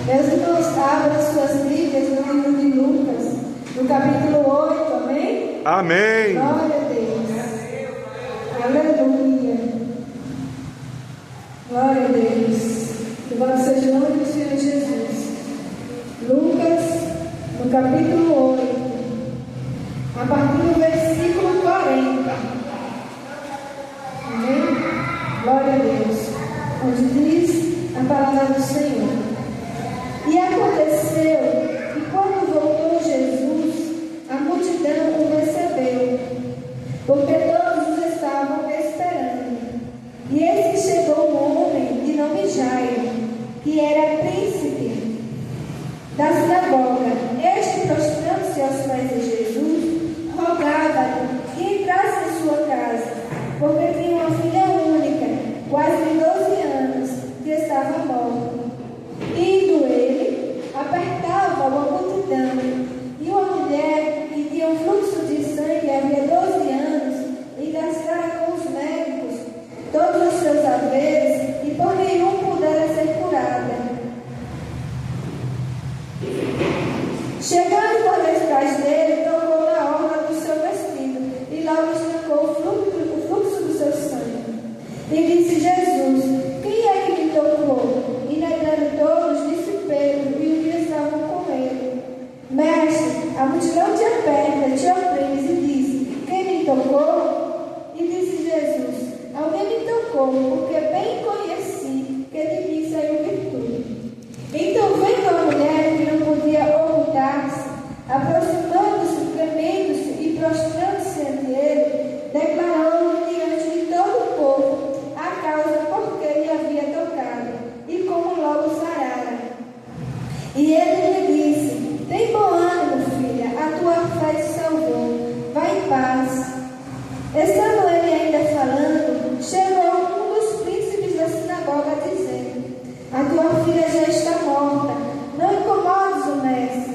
Meus irmãos, abram as suas Bíblias no livro de Lucas, no capítulo 8, amém? Amém. Glória a Deus. Aleluia. Glória a Deus. Louvado seja o nome do Senhor Jesus. Lucas, no capítulo 8, a partir do versículo 40. Amém? Glória a Deus. Onde diz a palavra do Senhor. E aconteceu que quando voltou Jesus, a multidão o recebeu, porque todos os estavam esperando. E eis que chegou um homem de nome Jairo, que era príncipe da sinagoga. Este, prostrando-se aos pés de Jesus, rogava-lhe que entrasse em sua casa, porque tinha uma filha única, quase de 12 anos, que estava morta. Indo ele, apertava uma multidão, e uma mulher que tinha um fluxo de sangue havia 12 anos, e gastara com os médicos todos os seus haveres, e por nenhum pudera ser curada. Chegando por detrás dele, tocou na orla do seu vestido, e logo estancou o fluxo do seu sangue. E disse Jesus: quem é que me tocou? E negando todos, disse Pedro e os que estavam com ele: Mestre, a multidão te aperta, te oprime, e disse: quem me tocou? E disse Jesus: alguém me tocou, porque bem conheci que de mim saiu virtude. Então, vendo a mulher que não podia ocultar-se, aproximando-se, tremendo-se e prostrando-se ante ele, declarou diante de todo o povo a causa por que lhe havia tocado, e como logo sarara. E ele lhe disse: tem bom ânimo, filha, a tua fé te salvou, vai em paz. Estando ele ainda falando, chegou um dos príncipes da sinagoga, dizendo: a tua filha já está morta, não incomodes o mestre.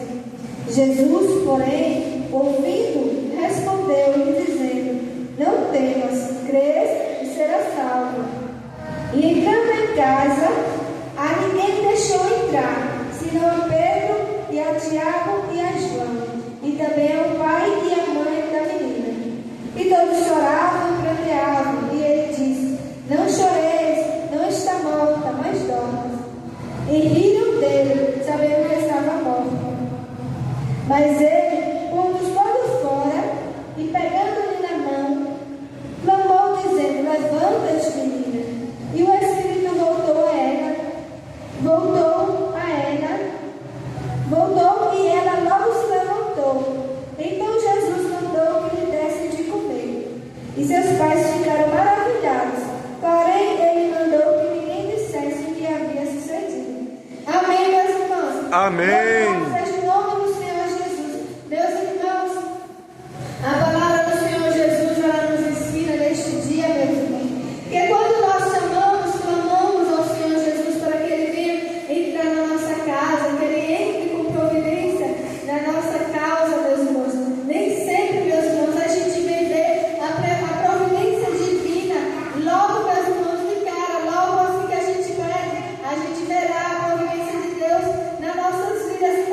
Jesus, porém, ouvindo, respondeu-lhe, dizendo: não temas, crês e serás salvo. E entrando em casa, a ninguém deixou entrar, senão a Pedro e a Tiago e a João, e também ao pai e à mãe da menina. E todos choravam e pranteavam, e ele disse: não choreis, não está morta, mas dorme. E riram dele, sabendo que estava morta. Mas ele, pondo-os todos fora, e pegando-lhe na mão, clamou, dizendo: levanta-te, menina. E o espírito voltou e ela logo se levantou. Então Jesus mandou que lhe dessem de comer. E seus pais ficaram maravilhados. Porém, ele mandou que ninguém dissesse o que havia sucedido. Amém, meus irmãos? Amém. Seja o nome do Senhor Jesus. Meus irmãos, a palavra do Senhor Jesus ela nos ensina neste dia, meus irmãos, que quando nós chamamos, clamamos ao Senhor Jesus para que Ele venha entrar na nossa casa, que Ele entre com providência na nossa causa, meus irmãos. Nem sempre, meus irmãos, a gente vê ver a providência divina logo, meus irmãos, de cara, logo assim que a gente pede, a gente verá a providência de Deus nas nossas vidas,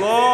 Glória.